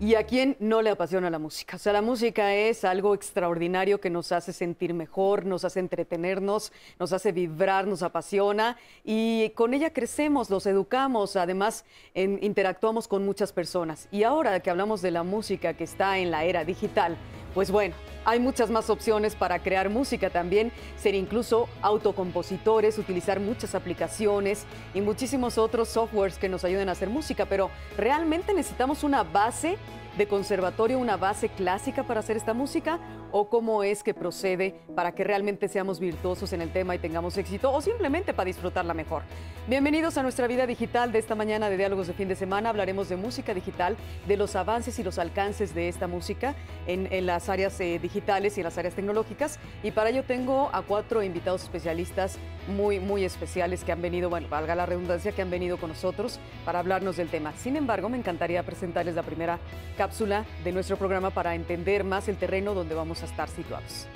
¿Y a quién no le apasiona la música? O sea, la música es algo extraordinario que nos hace sentir mejor, nos hace entretenernos, nos hace vibrar, nos apasiona y con ella crecemos, nos educamos, además interactuamos con muchas personas. Y ahora que hablamos de la música que está en la era digital, pues bueno, hay muchas más opciones para crear música también, ser incluso autocompositores, utilizar muchas aplicaciones y muchísimos otros softwares que nos ayuden a hacer música, pero ¿realmente necesitamos una base de conservatorio, una base clásica para hacer esta música? ¿O cómo es que procede para que realmente seamos virtuosos en el tema y tengamos éxito o simplemente para disfrutarla mejor? Bienvenidos a nuestra vida digital de esta mañana de Diálogos de Fin de Semana. Hablaremos de música digital, de los avances y los alcances de esta música en las áreas digitales y en las áreas tecnológicas. Y para ello tengo a 4 invitados especialistas muy especiales que han venido, bueno, valga la redundancia, que han venido con nosotros para hablarnos del tema. Sin embargo, me encantaría presentarles la primera cápsula de nuestro programa para entender más el terreno donde vamos a estar situados.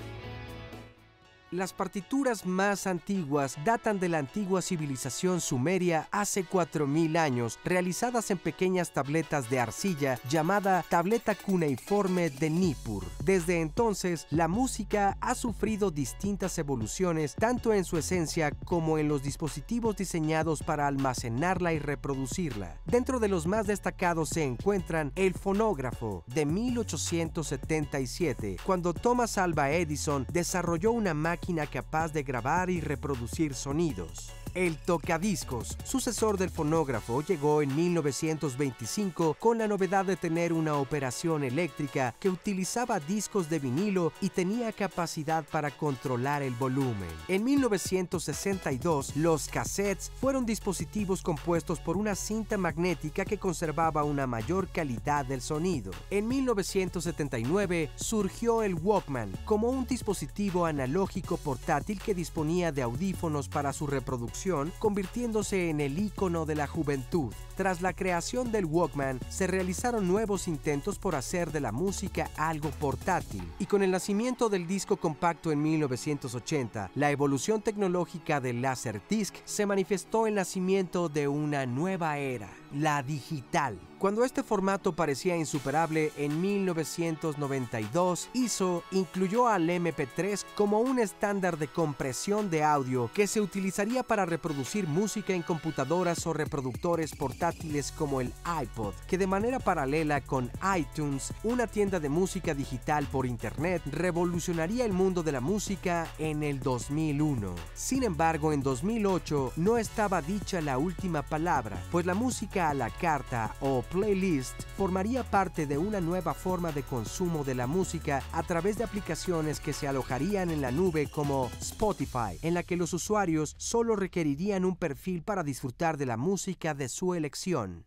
Las partituras más antiguas datan de la antigua civilización sumeria hace 4000 años, realizadas en pequeñas tabletas de arcilla llamada tableta cuneiforme de Nippur. Desde entonces, la música ha sufrido distintas evoluciones tanto en su esencia como en los dispositivos diseñados para almacenarla y reproducirla. Dentro de los más destacados se encuentran el fonógrafo de 1877, cuando Thomas Alva Edison desarrolló una máquina capaz de grabar y reproducir sonidos. El tocadiscos, sucesor del fonógrafo, llegó en 1925 con la novedad de tener una operación eléctrica que utilizaba discos de vinilo y tenía capacidad para controlar el volumen. En 1962, los cassettes fueron dispositivos compuestos por una cinta magnética que conservaba una mayor calidad del sonido. En 1979 surgió el Walkman como un dispositivo analógico portátil que disponía de audífonos para su reproducción, convirtiéndose en el ícono de la juventud. Tras la creación del Walkman, se realizaron nuevos intentos por hacer de la música algo portátil. Y con el nacimiento del disco compacto en 1980, la evolución tecnológica del Laserdisc se manifestó el nacimiento de una nueva era, la digital. Cuando este formato parecía insuperable, en 1992, ISO incluyó al MP3 como un estándar de compresión de audio que se utilizaría para reproducir música en computadoras o reproductores portátiles como el iPod, que de manera paralela con iTunes, una tienda de música digital por internet, revolucionaría el mundo de la música en el 2001. Sin embargo, en 2008 no estaba dicha la última palabra, pues la música a la carta o playlist formaría parte de una nueva forma de consumo de la música a través de aplicaciones que se alojarían en la nube como Spotify, en la que los usuarios solo requerirían un perfil para disfrutar de la música de su elección.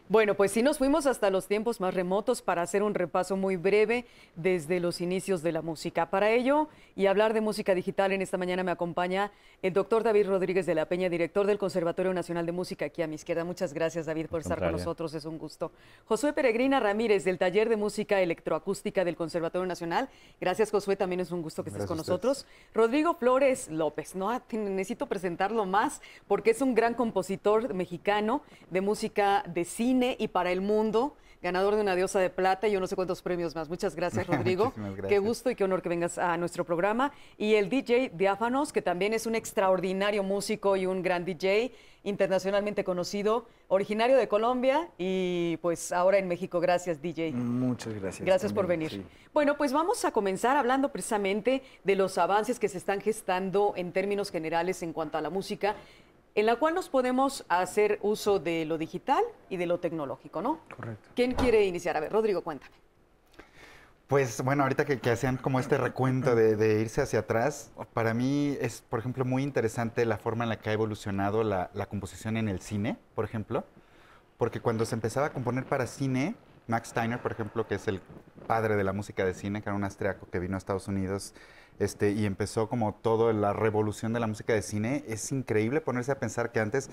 Bueno, pues sí nos fuimos hasta los tiempos más remotos para hacer un repaso muy breve desde los inicios de la música. Para ello, y hablar de música digital, en esta mañana me acompaña el doctor David Rodríguez de la Peña, director del Conservatorio Nacional de Música, aquí a mi izquierda. Muchas gracias, David, por estar con nosotros, es un gusto. Josué Peregrina Ramírez, del Taller de Música Electroacústica del Conservatorio Nacional. Gracias, Josué, también es un gusto que estés con nosotros. Rodrigo Flores López, no necesito presentarlo más porque es un gran compositor mexicano de música de cine y para el mundo, ganador de una Diosa de Plata y yo no sé cuántos premios más. Muchas gracias, Rodrigo. Gracias. Qué gusto y qué honor que vengas a nuestro programa. Y el DJ Diáfanos, que también es un extraordinario músico y un gran DJ, internacionalmente conocido, originario de Colombia y pues ahora en México. Gracias, DJ. Muchas gracias. Gracias por venir. Sí. Bueno, pues vamos a comenzar hablando precisamente de los avances que se están gestando en términos generales en cuanto a la música, en la cual nos podemos hacer uso de lo digital y de lo tecnológico, ¿no? Correcto. ¿Quién quiere iniciar? A ver, Rodrigo, cuéntame. Pues bueno, ahorita que hacían como este recuento de irse hacia atrás, para mí es, por ejemplo, muy interesante la forma en la que ha evolucionado la composición en el cine, por ejemplo, porque cuando se empezaba a componer para cine, Max Steiner, por ejemplo, que es el padre de la música de cine, que era un austriaco que vino a Estados Unidos, y empezó como toda la revolución de la música de cine. Es increíble ponerse a pensar que antes,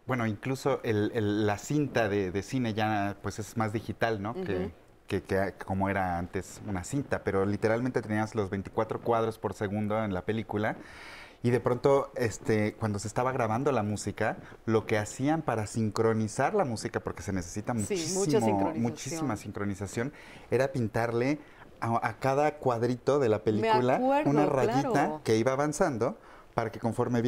bueno, incluso la cinta de cine ya pues es más digital, ¿no? Que como era antes una cinta, pero literalmente tenías los 24 cuadros por segundo en la película. Y de pronto, cuando se estaba grabando la música, lo que hacían para sincronizar la música, porque se necesita muchísima sincronización, era pintarle a cada cuadrito de la película una rayita que iba avanzando, para que conforme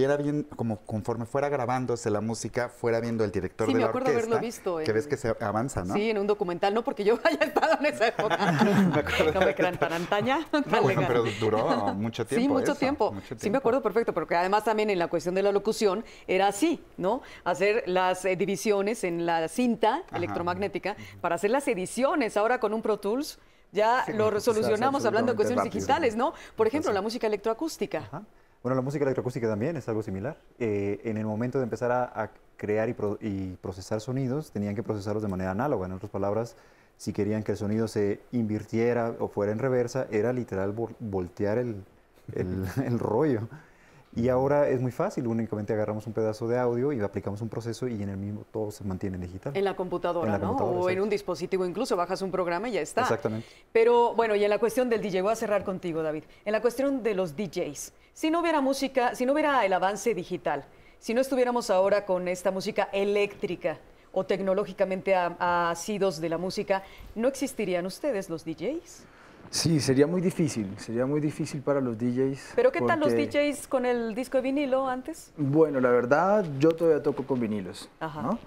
fuera grabándose la música, fuera viendo el director de la orquesta. Sí, me acuerdo haberlo visto. Que ves que se avanza, ¿no? Sí, en un documental, no porque yo haya estado en esa época. No me crean tan antaña. No, bueno, pero duró mucho tiempo. Sí, mucho tiempo. Sí, me acuerdo perfecto, porque además también en la cuestión de la locución era así, ¿no? Hacer las divisiones en la cinta electromagnética para hacer las ediciones. Ahora con un Pro Tools ya lo solucionamos hablando de cuestiones digitales, ¿no? Por ejemplo, la música electroacústica. Ajá. Bueno, la música electroacústica también es algo similar. En el momento de empezar a crear y procesar sonidos, tenían que procesarlos de manera análoga. En otras palabras, si querían que el sonido se invirtiera o fuera en reversa, era literal voltear el rollo. Y ahora es muy fácil, únicamente agarramos un pedazo de audio y aplicamos un proceso y en el mismo todo se mantiene digital. En la computadora, ¿no? O en un dispositivo incluso, bajas un programa y ya está. Exactamente. Pero bueno, y en la cuestión del DJ, voy a cerrar contigo, David. En la cuestión de los DJs, si no hubiera música, si no hubiera el avance digital, si no estuviéramos ahora con esta música eléctrica o tecnológicamente asidos de la música, ¿no existirían ustedes los DJs? Sí, sería muy difícil para los DJs. ¿Pero qué tal los DJs con el disco de vinilo antes? Bueno, la verdad, yo todavía toco con vinilos, ¿no?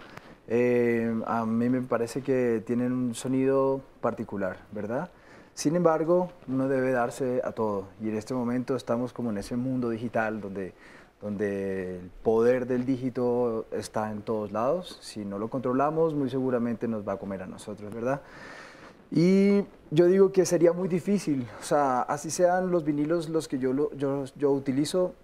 A mí me parece que tienen un sonido particular, ¿verdad? Sin embargo, uno debe darse a todo, y en este momento estamos como en ese mundo digital donde el poder del dígito está en todos lados. Si no lo controlamos, muy seguramente nos va a comer a nosotros, ¿verdad? Y yo digo que sería muy difícil, o sea, así sean los vinilos los que yo utilizo,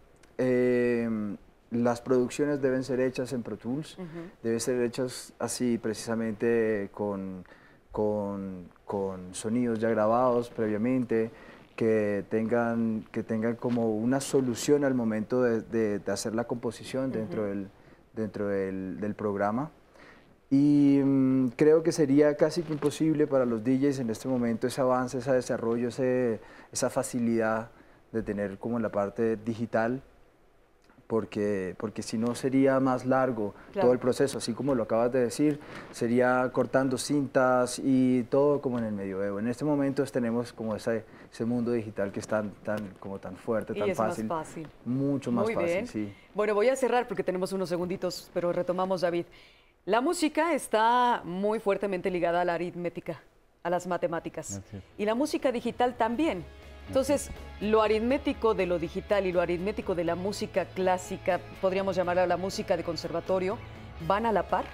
las producciones deben ser hechas en Pro Tools, deben ser hechas así precisamente con sonidos ya grabados previamente, que tengan como una solución al momento de hacer la composición dentro del programa. Y creo que sería casi que imposible para los DJs en este momento ese avance, ese desarrollo, esa facilidad de tener como la parte digital, porque si no sería más largo todo el proceso, así como lo acabas de decir, sería cortando cintas y todo como en el medioevo. En este momento tenemos como ese mundo digital que es tan fuerte, tan fácil. Más fácil. Mucho más fácil, bien. Sí. Bueno, voy a cerrar porque tenemos unos segunditos, pero retomamos, David. La música está muy fuertemente ligada a la aritmética, a las matemáticas. Y la música digital también. Entonces, lo aritmético de lo digital y lo aritmético de la música clásica, podríamos llamarla la música de conservatorio, ¿van a la par?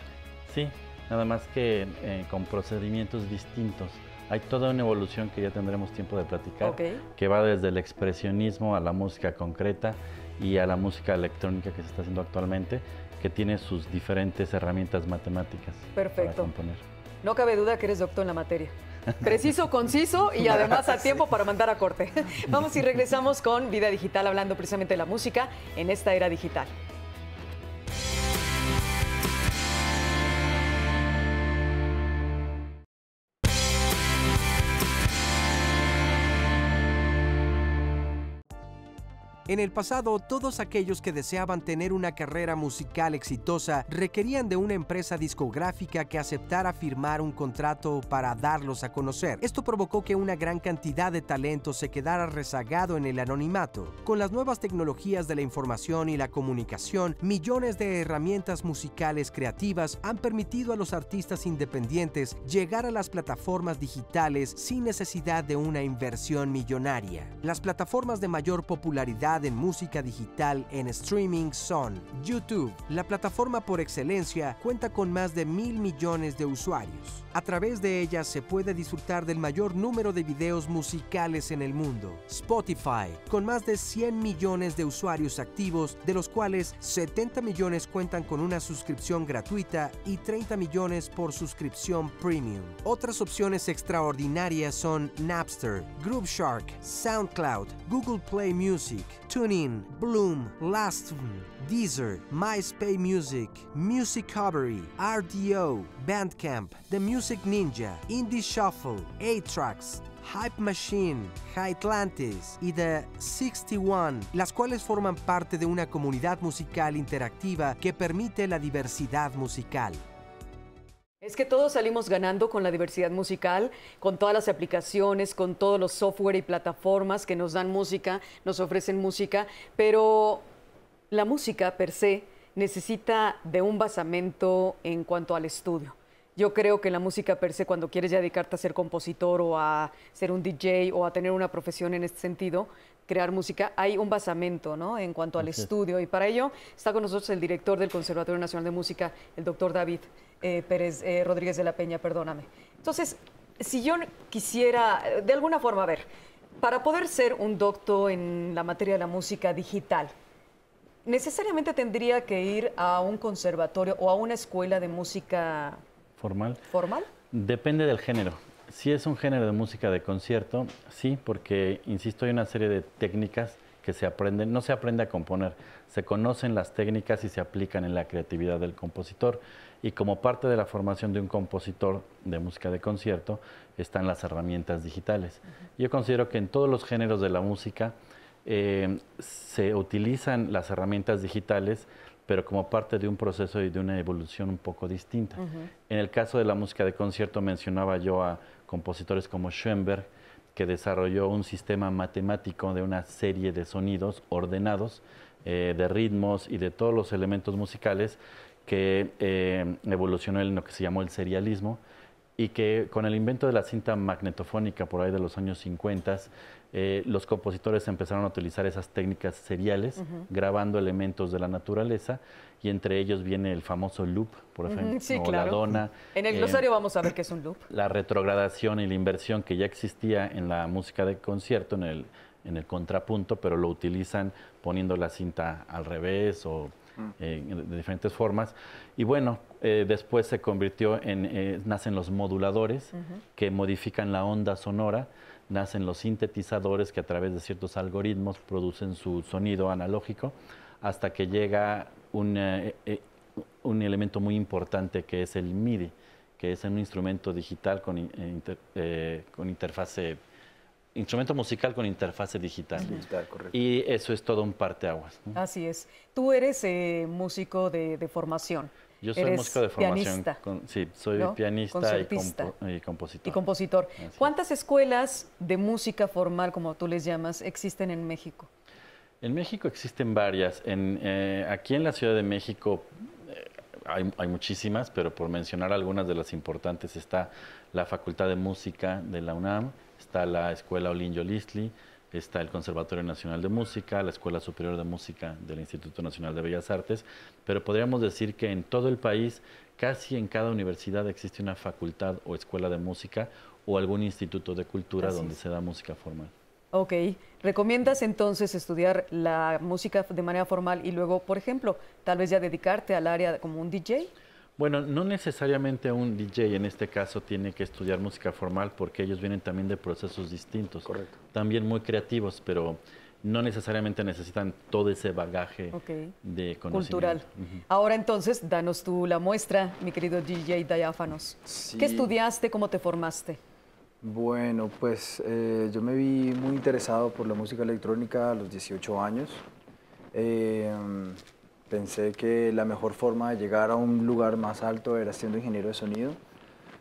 Sí, nada más que con procedimientos distintos. Hay toda una evolución que ya tendremos tiempo de platicar, que va desde el expresionismo a la música concreta y a la música electrónica que se está haciendo actualmente, que tiene sus diferentes herramientas matemáticas. Perfecto. Para componer. No cabe duda que eres doctor en la materia. Preciso, conciso y además a tiempo para mandar a corte. Vamos y regresamos con Vida Digital, hablando precisamente de la música en esta era digital. En el pasado, todos aquellos que deseaban tener una carrera musical exitosa requerían de una empresa discográfica que aceptara firmar un contrato para darlos a conocer. Esto provocó que una gran cantidad de talento se quedara rezagado en el anonimato. Con las nuevas tecnologías de la información y la comunicación, millones de herramientas musicales creativas han permitido a los artistas independientes llegar a las plataformas digitales sin necesidad de una inversión millonaria. Las plataformas de mayor popularidad en música digital en streaming son YouTube. La plataforma por excelencia cuenta con más de 1.000 millones de usuarios. A través de ella se puede disfrutar del mayor número de videos musicales en el mundo. Spotify, con más de 100 millones de usuarios activos, de los cuales 70 millones cuentan con una suscripción gratuita y 30 millones por suscripción premium. Otras opciones extraordinarias son Napster, Grooveshark, SoundCloud, Google Play Music, TuneIn, Bloom, Lastfm, Deezer, MySpace Music, Musicovery, RDO, Bandcamp, The Music Ninja, Indie Shuffle, A-Tracks, Hype Machine, Atlantis y The 61, las cuales forman parte de una comunidad musical interactiva que permite la diversidad musical. Es que todos salimos ganando con la diversidad musical, con todas las aplicaciones, con todos los software y plataformas que nos dan música, nos ofrecen música, pero la música per se necesita de un basamento en cuanto al estudio. Yo creo que la música per se, cuando quieres ya dedicarte a ser compositor o a ser un DJ o a tener una profesión en este sentido, crear música, hay un basamento, ¿no?, en cuanto al estudio. Y para ello está con nosotros el director del Conservatorio Nacional de Música, el doctor David Pérez Rodríguez de la Peña, perdóname. Entonces, si yo quisiera, de alguna forma, a ver, para poder ser un doctor en la materia de la música digital, ¿necesariamente tendría que ir a un conservatorio o a una escuela de música formal? Depende del género. Si es un género de música de concierto, sí, porque, insisto, hay una serie de técnicas que se aprenden, no se aprende a componer, se conocen las técnicas y se aplican en la creatividad del compositor. Y como parte de la formación de un compositor de música de concierto están las herramientas digitales. Yo considero que en todos los géneros de la música se utilizan las herramientas digitales, pero como parte de un proceso y de una evolución un poco distinta. En el caso de la música de concierto mencionaba yo a compositores como Schoenberg, que desarrolló un sistema matemático de una serie de sonidos ordenados, de ritmos y de todos los elementos musicales que evolucionó en lo que se llamó el serialismo, y que con el invento de la cinta magnetofónica por ahí de los años 50, los compositores empezaron a utilizar esas técnicas seriales, grabando elementos de la naturaleza, y entre ellos viene el famoso loop, por ejemplo, sí, o claro. la dona. En el glosario vamos a ver qué es un loop. La retrogradación y la inversión que ya existía en la música de concierto, en el contrapunto, pero lo utilizan poniendo la cinta al revés o de diferentes formas. Y bueno, después se convirtió en, nacen los moduladores que modifican la onda sonora, nacen los sintetizadores que a través de ciertos algoritmos producen su sonido analógico, hasta que llega un elemento muy importante que es el MIDI, que es un instrumento digital con interfase, instrumento musical con interfase digital. Digital, correcto. Y eso es todo un parteaguas, ¿no? Así es. Tú eres músico de formación. Yo soy músico de formación. Sí, soy pianista y compositor. Y compositor. ¿Cuántas escuelas de música formal, como tú les llamas, existen en México? En México existen varias. Aquí en la Ciudad de México hay muchísimas, pero por mencionar algunas de las importantes está la Facultad de Música de la UNAM, está la Escuela Olin Yolistli, está el Conservatorio Nacional de Música, la Escuela Superior de Música del Instituto Nacional de Bellas Artes, pero podríamos decir que en todo el país, casi en cada universidad existe una facultad o escuela de música o algún instituto de cultura donde se da música formal. Ok. ¿Recomiendas entonces estudiar la música de manera formal y luego, por ejemplo, tal vez ya dedicarte al área como un DJ? Bueno, no necesariamente un DJ en este caso tiene que estudiar música formal, porque ellos vienen también de procesos distintos. Correcto. También muy creativos, pero no necesariamente necesitan todo ese bagaje de conocimiento. Cultural. Ahora entonces, danos tú la muestra, mi querido DJ Diáfanos. Sí. ¿Qué estudiaste? ¿Cómo te formaste? Bueno, pues yo me vi muy interesado por la música electrónica a los 18 años. Pensé que la mejor forma de llegar a un lugar más alto era siendo ingeniero de sonido.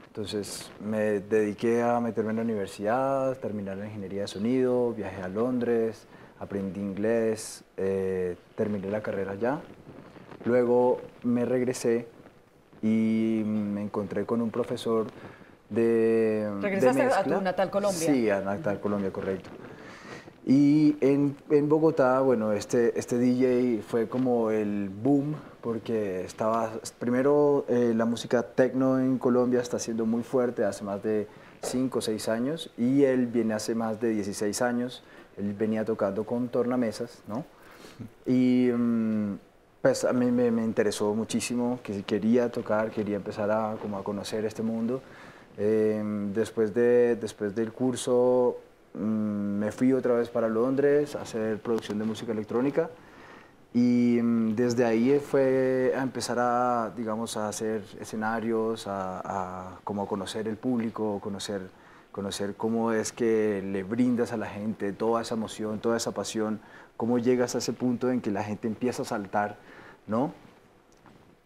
Entonces me dediqué a meterme en la universidad, terminar la ingeniería de sonido, viajé a Londres, aprendí inglés, terminé la carrera allá. Luego me regresé y me encontré con un profesor de ¿Regresaste mezcla. a tu natal Colombia? Sí, a natal Colombia, correcto. Y en Bogotá, bueno, este DJ fue como el boom, porque estaba, primero la música techno en Colombia está siendo muy fuerte hace más de 5 o 6 años, y él viene hace más de 16 años, él venía tocando con tornamesas, ¿no? Y pues a mí me interesó muchísimo, que quería tocar, quería empezar a conocer este mundo. Después del curso me fui otra vez para Londres a hacer producción de música electrónica, y desde ahí fue a empezar a, digamos, a hacer escenarios, como a conocer el público, conocer conocer cómo es que le brindas a la gente toda esa emoción, toda esa pasión, cómo llegas a ese punto en que la gente empieza a saltar, ¿no?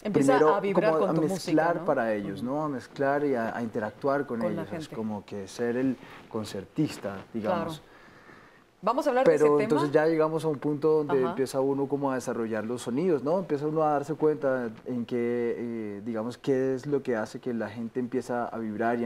Empieza Primero, a vibrar como con tu a mezclar música, ¿no? para ellos, ¿no? A mezclar y a interactuar con la ellos. Es gente. como que ser el concertista, digamos. Claro. Vamos a hablar de ese Pero tema. entonces ya llegamos a un punto donde Ajá. empieza uno como a desarrollar los sonidos, ¿no? Empieza uno a darse cuenta en que, digamos, qué es lo que hace que la gente empieza a vibrar y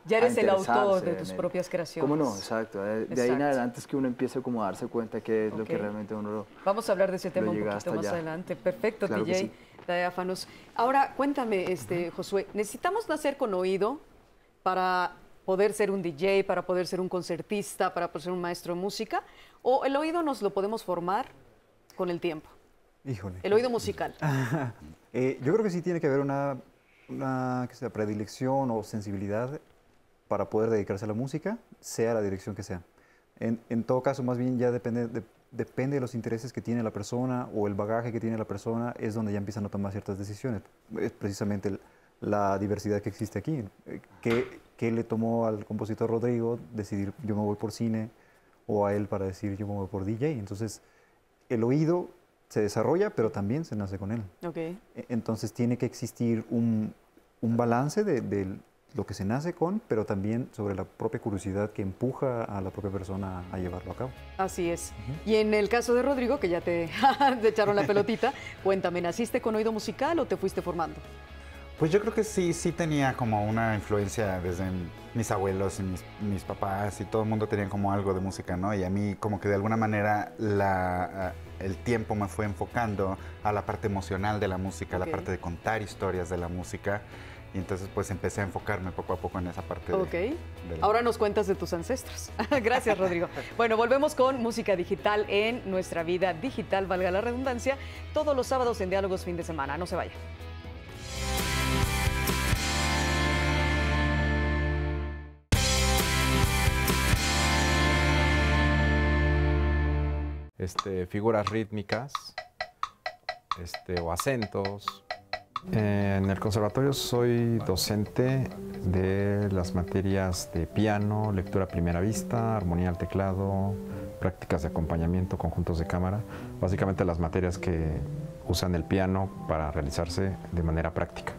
Ya eres el autor interesarse de en tus el- propias creaciones. ¿Cómo no? Exacto. De ahí en Exacto. adelante es que uno empieza como a darse cuenta qué es lo que Ok. realmente uno... Vamos a hablar de ese tema un llega poquito hasta más allá. adelante. Perfecto, Claro que DJ sí. Diáfanos. Ahora, cuéntame, Josué, ¿necesitamos nacer con oído para poder ser un DJ, para poder ser un concertista, para poder ser un maestro de música? ¿O el oído nos lo podemos formar con el tiempo? Híjole. El oído musical. Yo creo que sí tiene que haber una que sea, predilección o sensibilidad para poder dedicarse a la música, sea la dirección que sea. En todo caso, más bien ya depende de los intereses que tiene la persona o el bagaje que tiene la persona, es donde ya empiezan a tomar ciertas decisiones. Es precisamente la diversidad que existe aquí. ¿Qué le tomó al compositor Rodrigo decidir yo me voy por cine, o a él para decir yo me voy por DJ? Entonces, el oído se desarrolla, pero también se nace con él. Ok. Entonces tiene que existir un balance de lo que se nace con, pero también sobre la propia curiosidad que empuja a la propia persona a llevarlo a cabo. Así es. Y en el caso de Rodrigo, que ya te echaron la pelotita, cuéntame, ¿naciste con oído musical o te fuiste formando? Pues yo creo que sí tenía como una influencia desde mis abuelos y mis papás y todo el mundo tenían como algo de música, ¿no? Y a mí como que de alguna manera el tiempo me fue enfocando a la parte emocional de la música, a la parte de contar historias de la música. Y entonces pues empecé a enfocarme poco a poco en esa parte. Ok. Ahora nos cuentas de tus ancestros. Gracias, Rodrigo. Bueno, volvemos con música digital en nuestra vida digital, valga la redundancia, todos los sábados en Diálogos Fin de Semana. No se vaya. Figuras rítmicas o acentos. En el conservatorio soy docente de las materias de piano, lectura a primera vista, armonía al teclado, prácticas de acompañamiento, conjuntos de cámara, básicamente las materias que usan el piano para realizarse de manera práctica.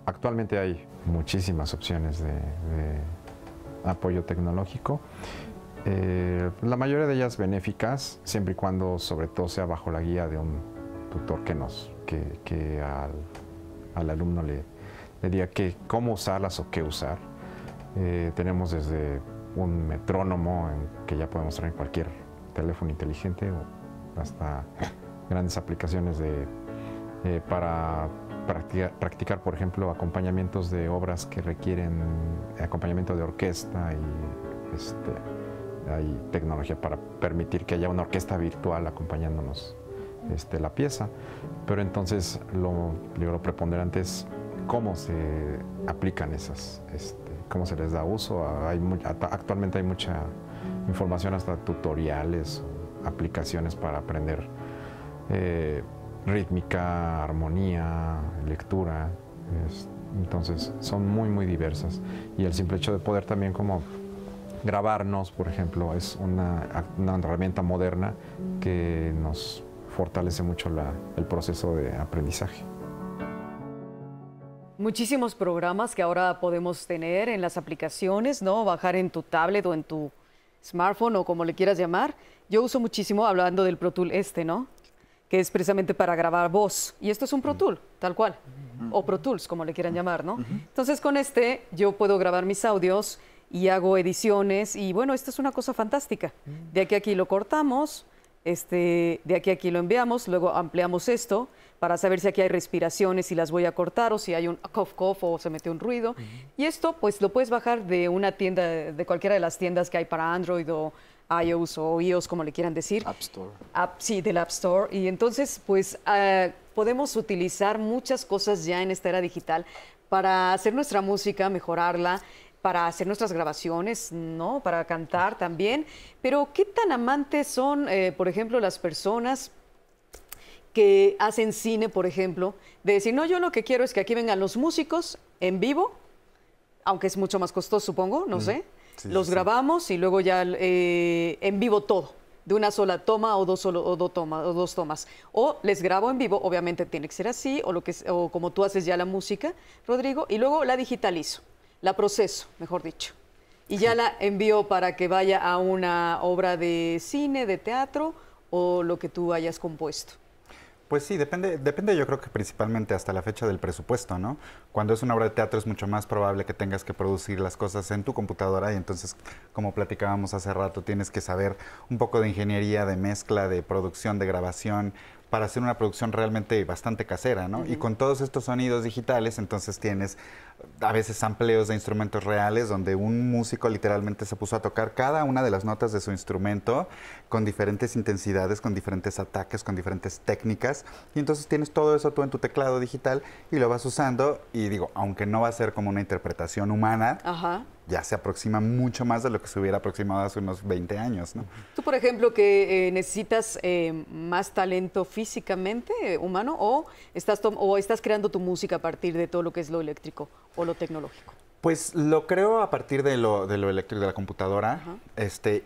Actualmente hay muchísimas opciones de apoyo tecnológico. La mayoría de ellas benéficas, siempre y cuando sobre todo sea bajo la guía de un tutor que al alumno le diga cómo usarlas o qué usar. Tenemos desde un metrónomo que ya podemos traer en cualquier teléfono inteligente o hasta grandes aplicaciones para practicar, por ejemplo, acompañamientos de obras que requieren acompañamiento de orquesta y hay tecnología para permitir que haya una orquesta virtual acompañándonos la pieza, pero entonces lo preponderante es cómo se aplican esas, cómo se les da uso. Actualmente hay mucha información, hasta tutoriales, aplicaciones para aprender rítmica, armonía, lectura. Entonces son muy diversas, y el simple hecho de poder también como grabarnos, por ejemplo, es una herramienta moderna que nos fortalece mucho el proceso de aprendizaje. Muchísimos programas que ahora podemos tener en las aplicaciones, ¿no? Bajar en tu tablet o en tu smartphone o como le quieras llamar. Yo uso muchísimo, hablando del Pro Tool ¿no? Que es precisamente para grabar voz. Y esto es un Pro Tool, tal cual. O Pro Tools, como le quieran llamar, ¿no? Entonces con yo puedo grabar mis audios y hago ediciones, y bueno, esto es una cosa fantástica. De aquí a aquí lo cortamos, de aquí a aquí lo enviamos, luego ampliamos esto para saber si aquí hay respiraciones, si las voy a cortar, o si hay un cough o se mete un ruido. Y esto pues lo puedes bajar de una tienda, de cualquiera de las tiendas que hay para Android o iOS o iOS, como le quieran decir. App Store. Sí, del App Store. Y entonces pues podemos utilizar muchas cosas ya en esta era digital para hacer nuestra música, mejorarla, para hacer nuestras grabaciones, ¿no? Para cantar también. Pero ¿qué tan amantes son, por ejemplo, las personas que hacen cine, por ejemplo, de decir, no, yo lo que quiero es que aquí vengan los músicos en vivo, aunque es mucho más costoso, supongo, no sé. Sí, Los sí, grabamos y luego ya en vivo todo, de una sola toma o dos tomas. O les grabo en vivo, obviamente tiene que ser así, o como tú haces ya la música, Rodrigo, y luego la digitalizo, la proceso, mejor dicho. Y ya la envío para que vaya a una obra de cine, de teatro, o lo que tú hayas compuesto. Pues sí, depende yo creo que principalmente hasta la fecha del presupuesto, ¿no? Cuando es una obra de teatro es mucho más probable que tengas que producir las cosas en tu computadora y entonces, como platicábamos hace rato, tienes que saber un poco de ingeniería, de mezcla, de producción, de grabación, para hacer una producción realmente bastante casera, ¿no? Y con todos estos sonidos digitales, entonces tienes a veces sampleos de instrumentos reales donde un músico literalmente se puso a tocar cada una de las notas de su instrumento con diferentes intensidades, con diferentes ataques, con diferentes técnicas. Y entonces tienes todo eso tú en tu teclado digital y lo vas usando. Y digo, aunque no va a ser como una interpretación humana, ya se aproxima mucho más de lo que se hubiera aproximado hace unos 20 años, ¿no? Tú, por ejemplo, que necesitas más talento físicamente humano o estás creando tu música a partir de todo lo que es lo eléctrico o lo tecnológico. Pues lo creo a partir de lo eléctrico de la computadora,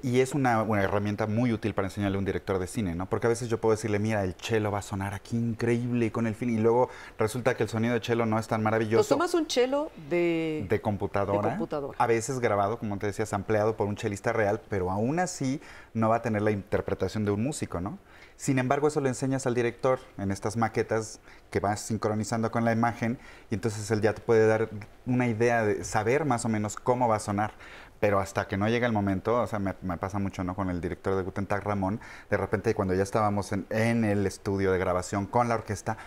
y es una herramienta muy útil para enseñarle a un director de cine, ¿no? Porque a veces yo puedo decirle, mira, el cello va a sonar aquí increíble y con el film, y luego resulta que el sonido de cello no es tan maravilloso. Pues tomas un cello de computadora, a veces grabado, como te decía, ampliado por un chelista real, pero aún así no va a tener la interpretación de un músico, ¿no? Sin embargo, eso lo enseñas al director en estas maquetas que vas sincronizando con la imagen y entonces él ya te puede dar una idea de saber más o menos cómo va a sonar. Pero hasta que no llega el momento, o sea, me pasa mucho, ¿no? Con el director de Guten Tag, Ramón, de repente cuando ya estábamos en el estudio de grabación con la orquesta,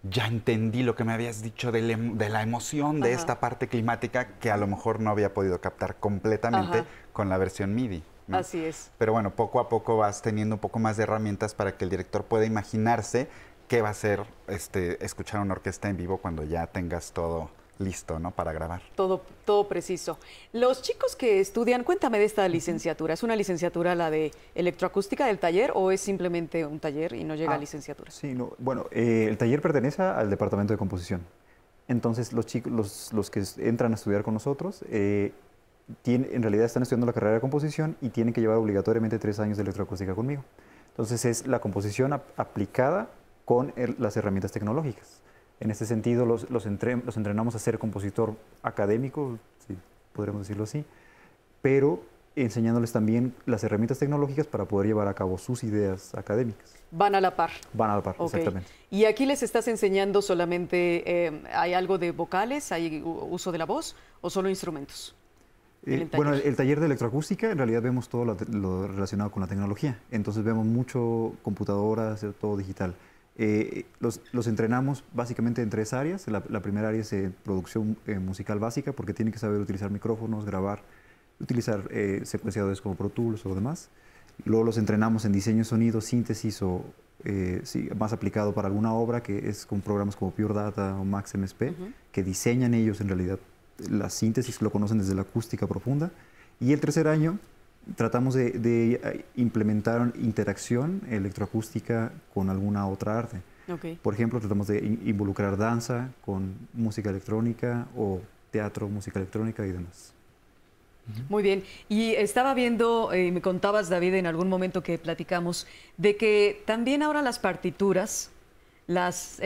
ya entendí lo que me habías dicho de la emoción de esta parte climática que a lo mejor no había podido captar completamente con la versión MIDI, ¿no? Así es. Pero bueno, poco a poco vas teniendo un poco más de herramientas para que el director pueda imaginarse qué va a ser escuchar una orquesta en vivo cuando ya tengas todo listo, ¿no? Para grabar. Todo preciso. Los chicos que estudian, cuéntame de esta licenciatura. ¿Es una licenciatura la de electroacústica del taller o es simplemente un taller y no llega a licenciatura? Sí, no, bueno, el taller pertenece al departamento de composición. Entonces, los chicos, los que entran a estudiar con nosotros, en realidad están estudiando la carrera de composición y tienen que llevar obligatoriamente 3 años de electroacústica conmigo. Entonces, es la composición aplicada con las herramientas tecnológicas. En este sentido, los entrenamos a ser compositor académico, si podríamos decirlo así, pero enseñándoles también las herramientas tecnológicas para poder llevar a cabo sus ideas académicas. Van a la par. Van a la par, exactamente. ¿Y aquí les estás enseñando solamente, hay algo de vocales, hay uso de la voz o solo instrumentos? Bueno, el taller de electroacústica, en realidad vemos todo lo relacionado con la tecnología. Entonces vemos mucho computadoras, todo digital. Los entrenamos básicamente en 3 áreas. La primera área es producción musical básica, porque tienen que saber utilizar micrófonos, grabar, utilizar secuenciadores como Pro Tools o demás. Luego los entrenamos en diseño de sonido, síntesis o más aplicado para alguna obra, que es con programas como Pure Data o Max MSP, que diseñan ellos en realidad la síntesis, lo conocen desde la acústica profunda. Y el tercer año tratamos de implementar interacción electroacústica con alguna otra arte. Por ejemplo, tratamos de involucrar danza con música electrónica o teatro, música electrónica y demás. Muy bien. Y estaba viendo, me contabas, David, en algún momento que platicamos, de que también ahora las partituras las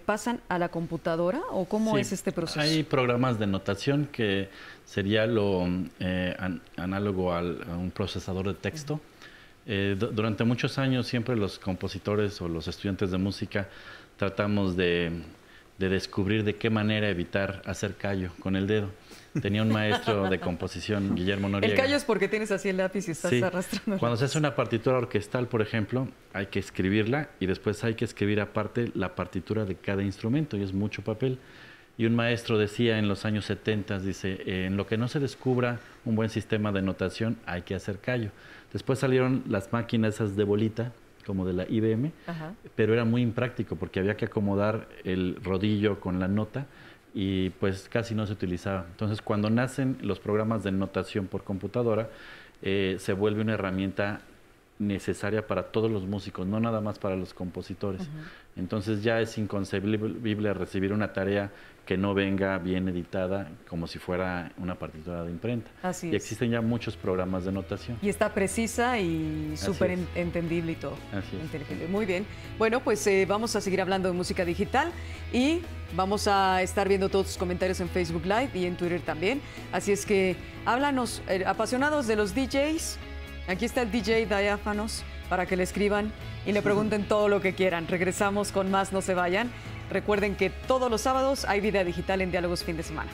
pasan a la computadora, ¿o cómo es este proceso? Hay programas de notación que sería lo análogo a un procesador de texto. Durante muchos años siempre los compositores o los estudiantes de música tratamos de descubrir de qué manera evitar hacer callo con el dedo. Tenía un maestro de composición, Guillermo Noriega. El callo es porque tienes así el lápiz y estás arrastrando. Cuando se hace una partitura orquestal, por ejemplo, hay que escribirla y después hay que escribir aparte la partitura de cada instrumento y es mucho papel. Y un maestro decía en los años 70, dice, en lo que no se descubra un buen sistema de notación hay que hacer callo. Después salieron las máquinas esas de bolita, como de la IBM, pero era muy impráctico porque había que acomodar el rodillo con la nota y pues casi no se utilizaba. Entonces, cuando nacen los programas de notación por computadora, se vuelve una herramienta necesaria para todos los músicos, no nada más para los compositores. Entonces ya es inconcebible recibir una tarea que no venga bien editada como si fuera una partitura de imprenta. Así y es. existen ya muchos programas de notación. Y está precisa y súper entendible y todo. Así es. Inteligente. Muy bien. Bueno, pues vamos a seguir hablando de música digital y vamos a estar viendo todos tus comentarios en Facebook Live y en Twitter también. Así es que háblanos, apasionados de los DJs. Aquí está el DJ Diáfanos para que le escriban y le pregunten todo lo que quieran. Regresamos con más, no se vayan. Recuerden que todos los sábados hay vida digital en Diálogos Fin de Semana.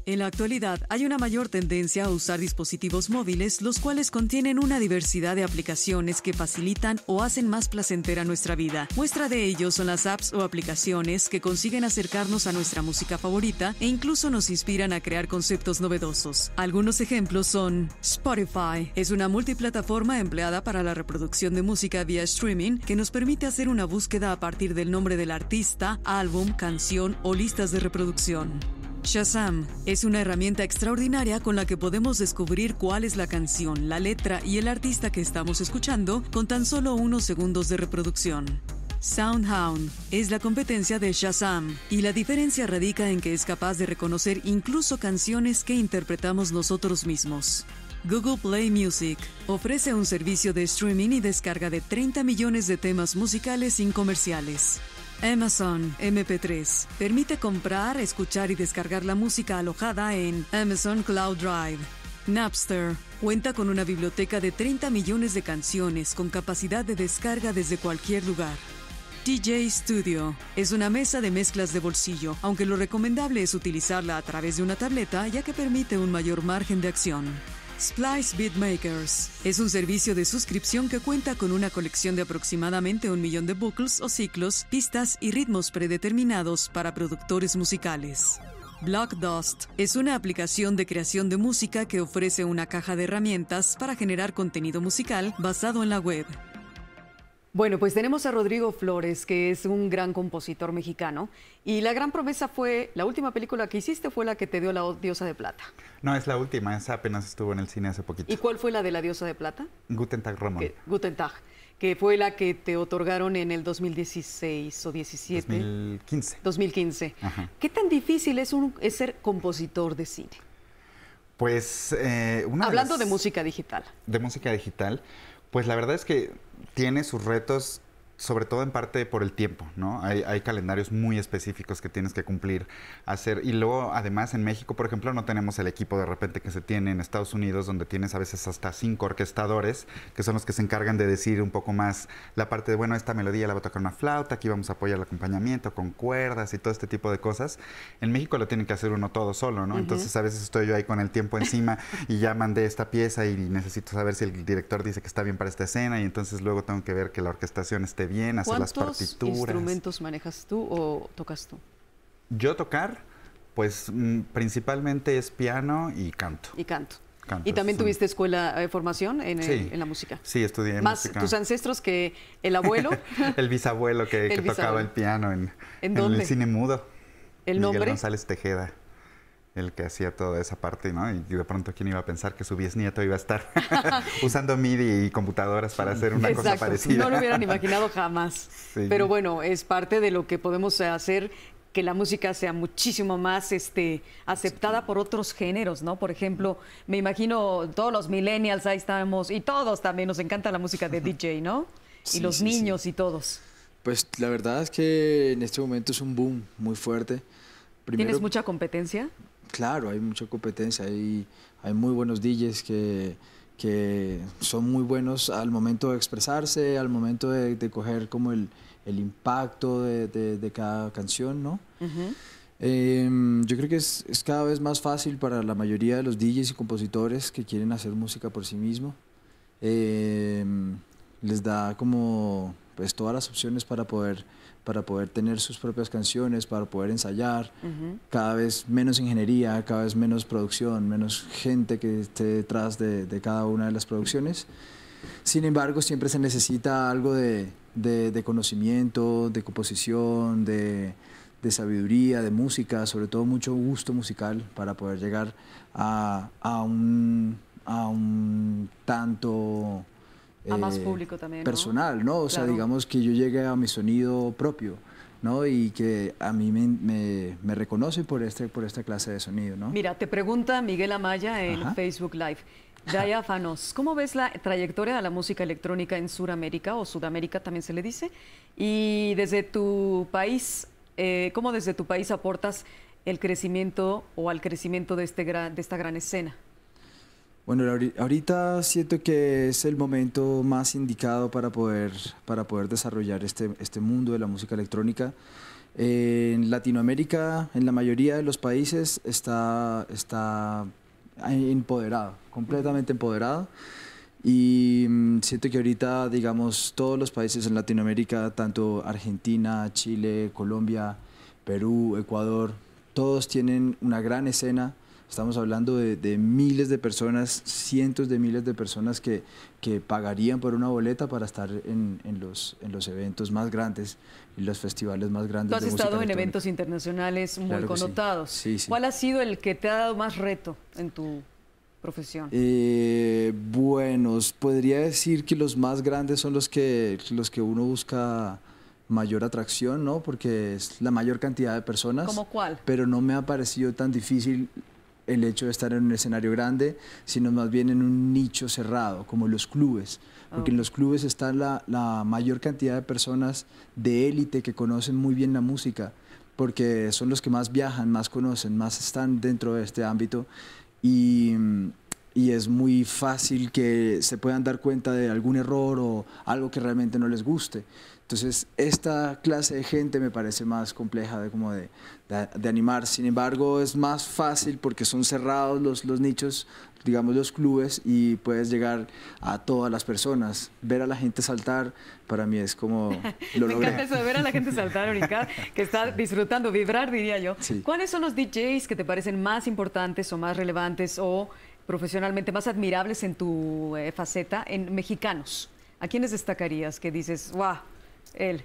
En la actualidad, hay una mayor tendencia a usar dispositivos móviles, los cuales contienen una diversidad de aplicaciones que facilitan o hacen más placentera nuestra vida. Muestra de ello son las apps o aplicaciones que consiguen acercarnos a nuestra música favorita e incluso nos inspiran a crear conceptos novedosos. Algunos ejemplos son Spotify. Es una multiplataforma empleada para la reproducción de música vía streaming que nos permite hacer una búsqueda a partir del nombre del artista, álbum, canción o listas de reproducción. Shazam es una herramienta extraordinaria con la que podemos descubrir cuál es la canción, la letra y el artista que estamos escuchando con tan solo unos segundos de reproducción. SoundHound es la competencia de Shazam y la diferencia radica en que es capaz de reconocer incluso canciones que interpretamos nosotros mismos. Google Play Music ofrece un servicio de streaming y descarga de 30 millones de temas musicales sin comerciales. Amazon MP3 permite comprar, escuchar y descargar la música alojada en Amazon Cloud Drive. Napster cuenta con una biblioteca de 30 millones de canciones con capacidad de descarga desde cualquier lugar. DJ Studio es una mesa de mezclas de bolsillo, aunque lo recomendable es utilizarla a través de una tableta ya que permite un mayor margen de acción. Splice Beatmakers es un servicio de suscripción que cuenta con una colección de aproximadamente 1 millón de bucles o ciclos, pistas y ritmos predeterminados para productores musicales. Blockdust es una aplicación de creación de música que ofrece una caja de herramientas para generar contenido musical basado en la web. Bueno, pues tenemos a Rodrigo Flores, que es un gran compositor mexicano, y la gran promesa fue, la última película que hiciste fue la que te dio la Diosa de Plata. No, es la última, esa apenas estuvo en el cine hace poquito. ¿Y cuál fue la de la Diosa de Plata? Guten Tag, Ramón. Guten Tag, que fue la que te otorgaron en el 2016 o 17. 2015. 2015. Ajá. ¿Qué tan difícil es ser compositor de cine? Pues, hablando de música digital. De música digital, pues la verdad es que tiene sus retos, sobre todo en parte por el tiempo, ¿no? Hay calendarios muy específicos que tienes que cumplir, hacer. Y luego, además, en México, por ejemplo, no tenemos el equipo de repente que se tiene en Estados Unidos, donde tienes a veces hasta 5 orquestadores, que son los que se encargan de decir un poco más la parte de, bueno, esta melodía la va a tocar una flauta, aquí vamos a apoyar el acompañamiento con cuerdas y todo este tipo de cosas. En México lo tiene que hacer uno todo solo, ¿no? Entonces, a veces estoy yo ahí con el tiempo encima y ya mandé esta pieza y necesito saber si el director dice que está bien para esta escena, y entonces luego tengo que ver que la orquestación esté bien, hacer las partituras. ¿Cuántos instrumentos manejas tú o tocas tú? Yo tocar, pues principalmente es piano y canto. Y canto. ¿Y también tuviste escuela de formación en la música? Sí, estudié más música. Tus ancestros que el abuelo. El bisabuelo que tocaba el piano en el cine mudo. ¿El nombre? Miguel González Tejeda, el que hacía toda esa parte, ¿no? Y de pronto, ¿quién iba a pensar que su bisnieto iba a estar usando MIDI y computadoras para hacer una cosa parecida? No lo hubieran imaginado jamás. Sí. Pero bueno, es parte de lo que podemos hacer que la música sea muchísimo más aceptada por otros géneros, ¿no? Por ejemplo, me imagino todos los millennials ahí estamos, y todos también nos encanta la música de DJ, ¿no? Y los niños y todos. Pues la verdad es que en este momento es un boom muy fuerte. Primero, ¿tienes mucha competencia? Claro, hay mucha competencia, hay muy buenos DJs que son muy buenos al momento de expresarse, al momento de coger como el impacto de cada canción, ¿no? Yo creo que es cada vez más fácil para la mayoría de los DJs y compositores que quieren hacer música por sí mismos. Les da como pues todas las opciones para poder tener sus propias canciones, para poder ensayar, cada vez menos ingeniería, cada vez menos producción, menos gente que esté detrás de cada una de las producciones. Sin embargo, siempre se necesita algo de de conocimiento, de composición, de sabiduría, de música, sobre todo mucho gusto musical para poder llegar a un tanto a más público también, ¿no? personal, ¿no? O sea, Claro. digamos que yo llegue a mi sonido propio, ¿no? Y que a mí me reconocen por esta clase de sonido, ¿no? Mira, te pregunta Miguel Amaya en Ajá. Facebook Live. Diáfanos, ¿cómo ves la trayectoria de la música electrónica en Sudamérica, o Sudamérica también se le dice? Y desde tu país, ¿cómo desde tu país aportas el crecimiento o al crecimiento de esta gran escena? Bueno, ahorita siento que es el momento más indicado para poder desarrollar este mundo de la música electrónica. En Latinoamérica, en la mayoría de los países, está empoderado, completamente empoderado. Y siento que ahorita, digamos, todos los países en Latinoamérica, tanto Argentina, Chile, Colombia, Perú, Ecuador, todos tienen una gran escena. Estamos hablando de miles de personas, cientos de miles de personas que pagarían por una boleta para estar en los eventos más grandes y los festivales más grandes. Tú has de música estado en electrónica. eventos internacionales muy Claro que sí. connotados. Sí, sí. ¿Cuál ha sido el que te ha dado más reto en tu profesión? Bueno, podría decir que los más grandes son los que uno busca mayor atracción, ¿no? Porque es la mayor cantidad de personas. ¿Cómo cuál? Pero no me ha parecido tan difícil el hecho de estar en un escenario grande, sino más bien en un nicho cerrado, como los clubes. Porque en los clubes está la mayor cantidad de personas de élite que conocen muy bien la música, porque son los que más viajan, más conocen, más están dentro de este ámbito. Y es muy fácil que se puedan dar cuenta de algún error o algo que realmente no les guste. Entonces, esta clase de gente me parece más compleja de animar. Sin embargo, es más fácil porque son cerrados los nichos, digamos los clubes, y puedes llegar a todas las personas. Ver a la gente saltar, para mí es como lo Me logré. encanta eso de ver a la gente saltar, brincar, que está disfrutando, vibrar, diría yo. Sí. ¿Cuáles son los DJs que te parecen más importantes o más relevantes o profesionalmente más admirables en tu faceta en mexicanos? ¿A quiénes destacarías que dices, wow, él?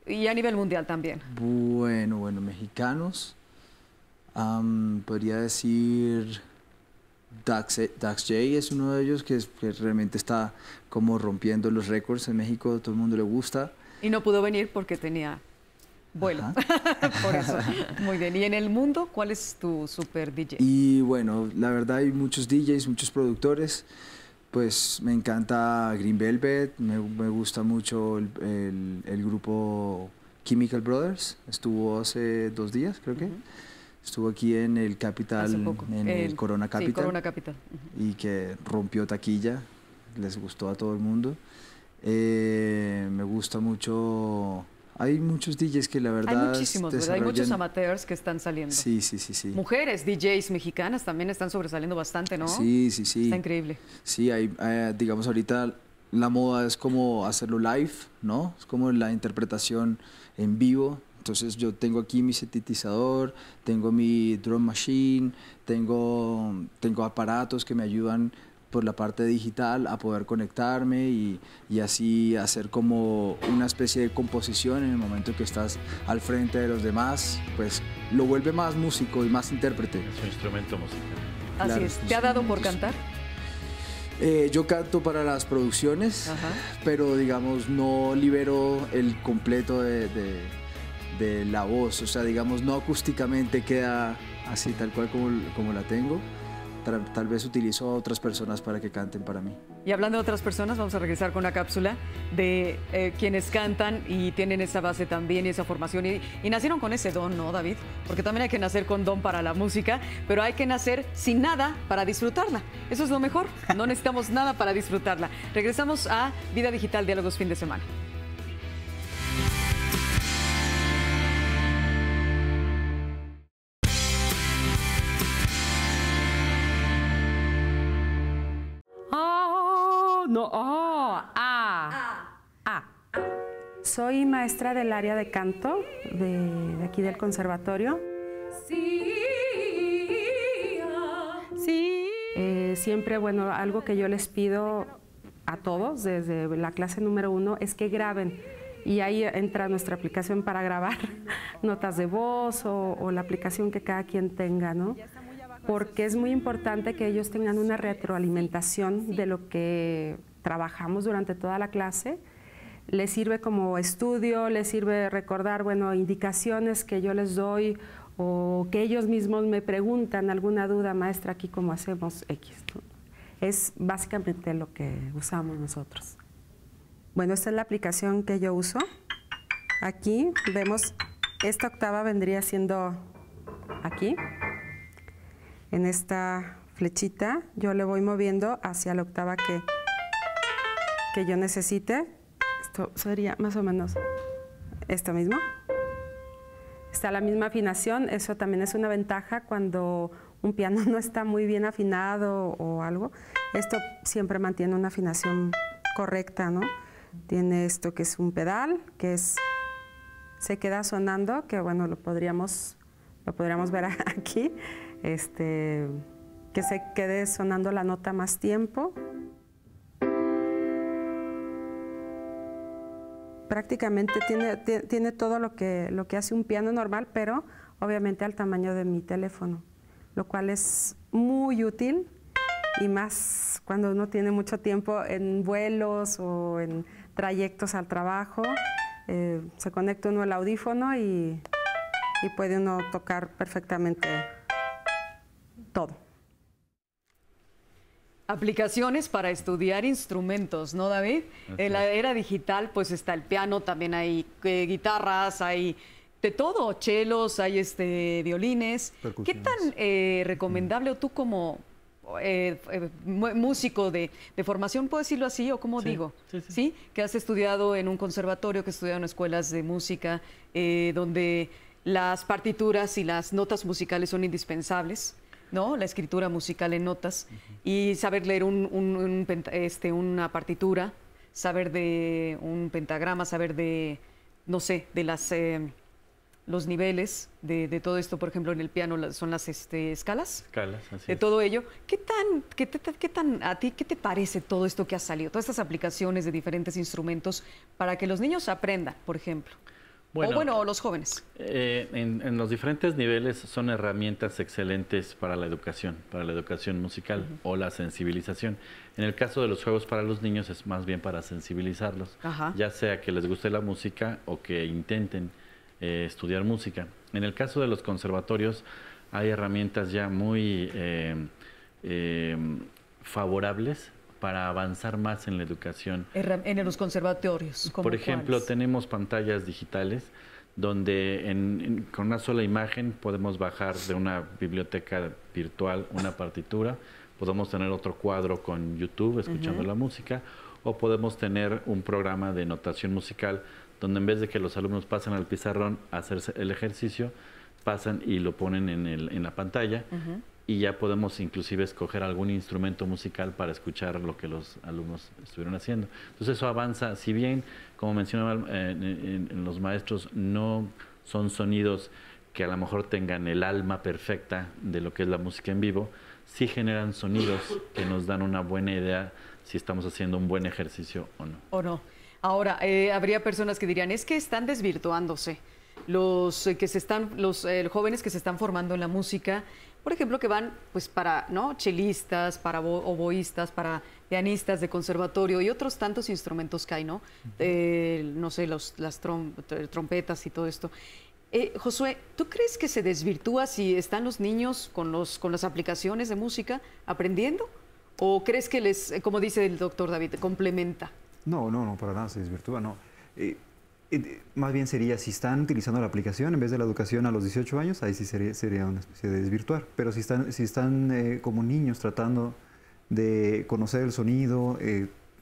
Y a nivel mundial también. Bueno, mexicanos. Podría decir Dax J es uno de ellos que realmente está como rompiendo los récords en México, todo el mundo le gusta. Y no pudo venir porque tenía vuelo. Por eso. Muy bien. ¿Y en el mundo cuál es tu super DJ? Y bueno, la verdad hay muchos DJs, muchos productores. Pues me encanta Green Velvet, me gusta mucho el grupo Chemical Brothers. Estuvo hace 2 días, creo que. Estuvo aquí en el Capital, Hace poco. en el Corona Capital. Sí, Corona Capital. Y que rompió taquilla, les gustó a todo el mundo. Me gusta mucho. Hay muchos DJs que la verdad. Hay muchísimos, ¿verdad? Hay muchos desarrollan- amateurs que están saliendo. Sí, sí, sí, sí. Mujeres DJs mexicanas también están sobresaliendo bastante, ¿no? Sí, sí, sí. Está increíble. Sí, hay, digamos ahorita la moda es como hacerlo live, ¿no? Es como la interpretación en vivo. Entonces yo tengo aquí mi sintetizador, tengo mi drum machine, tengo aparatos que me ayudan por la parte digital a poder conectarme y así hacer como una especie de composición en el momento que estás al frente de los demás, pues lo vuelve más músico y más intérprete. Es un instrumento musical. Así Claro, es. ¿Te ha dado por entonces- cantar? Yo canto para las producciones, Ajá. pero digamos no libero el completo de la voz, o sea, digamos no acústicamente queda así tal cual como la tengo. Tal vez utilizo a otras personas para que canten para mí. Y hablando de otras personas, vamos a regresar con una cápsula de quienes cantan y tienen esa base también y esa formación. Y nacieron con ese don, ¿no, David? Porque también hay que nacer con don para la música, pero hay que nacer sin nada para disfrutarla. Eso es lo mejor. No necesitamos nada para disfrutarla. Regresamos a Vida Digital, Diálogos Fin de Semana. Soy maestra del área de canto de aquí del conservatorio. Siempre, bueno, algo que yo les pido a todos desde la clase número 1 es que graben y ahí entra nuestra aplicación para grabar notas de voz o la aplicación que cada quien tenga, ¿no? Porque es muy importante que ellos tengan una retroalimentación de lo que trabajamos durante toda la clase. Les sirve como estudio, les sirve recordar, bueno, indicaciones que yo les doy o que ellos mismos me preguntan alguna duda, maestra, aquí cómo hacemos X, ¿no? Es básicamente lo que usamos nosotros. Bueno, esta es la aplicación que yo uso. Aquí vemos, esta octava vendría siendo aquí. En esta flechita yo le voy moviendo hacia la octava que yo necesite. Esto sería más o menos esto mismo. Está la misma afinación, eso también es una ventaja cuando un piano no está muy bien afinado o algo. Esto siempre mantiene una afinación correcta, ¿no? Tiene esto que es un pedal, que se queda sonando, que bueno, lo podríamos ver aquí, que se quede sonando la nota más tiempo. Prácticamente tiene todo lo que hace un piano normal, pero obviamente al tamaño de mi teléfono, lo cual es muy útil y más cuando uno tiene mucho tiempo en vuelos o en trayectos al trabajo. Se conecta uno al audífono y puede uno tocar perfectamente todo. Aplicaciones para estudiar instrumentos, ¿no, David? En la era digital, pues está el piano, también hay guitarras, hay de todo, chelos, hay violines. ¿Qué tan recomendable, o tú como músico de formación, puedo decirlo así, o cómo digo? Sí, que has estudiado en un conservatorio, que has estudiado en escuelas de música, donde las partituras y las notas musicales son indispensables, ¿no? La escritura musical en notas, y saber leer una partitura, saber de un pentagrama, saber de, no sé, de los niveles de todo esto. Por ejemplo, en el piano son las escalas. Escalas, así de es. todo ello. ¿Qué tan, a ti, qué te parece todo esto que ha salido? Todas estas aplicaciones de diferentes instrumentos para que los niños aprendan, por ejemplo. O los jóvenes. En los diferentes niveles son herramientas excelentes para la educación musical o la sensibilización. En el caso de los juegos para los niños es más bien para sensibilizarlos, ya sea que les guste la música o que intenten estudiar música. En el caso de los conservatorios hay herramientas ya muy favorables para avanzar más en la educación. En los conservatorios. Por ejemplo, ¿cuáles? tenemos pantallas digitales donde con una sola imagen podemos bajar de una biblioteca virtual una partitura, podemos tener otro cuadro con YouTube escuchando la música, o podemos tener un programa de notación musical donde en vez de que los alumnos pasen al pizarrón a hacerse el ejercicio, pasan y lo ponen en la pantalla. Y ya podemos inclusive escoger algún instrumento musical para escuchar lo que los alumnos estuvieron haciendo. Entonces eso avanza, si bien, como mencionaban los maestros, no son sonidos que a lo mejor tengan el alma perfecta de lo que es la música en vivo, sí generan sonidos que nos dan una buena idea si estamos haciendo un buen ejercicio o no. O no. Ahora, habría personas que dirían, es que están desvirtuándose los jóvenes que se están formando en la música, por ejemplo, que van pues para chelistas, para oboístas, para pianistas de conservatorio y otros tantos instrumentos que hay, ¿no? No sé, las trompetas y todo esto. Josué, ¿tú crees que se desvirtúa si están los niños con las aplicaciones de música aprendiendo? ¿O crees que como dice el doctor David, complementa? No, para nada se desvirtúa, no. Más bien sería, si están utilizando la aplicación en vez de la educación a los 18 años, ahí sí sería una especie de desvirtuar. Pero si están como niños tratando de conocer el sonido,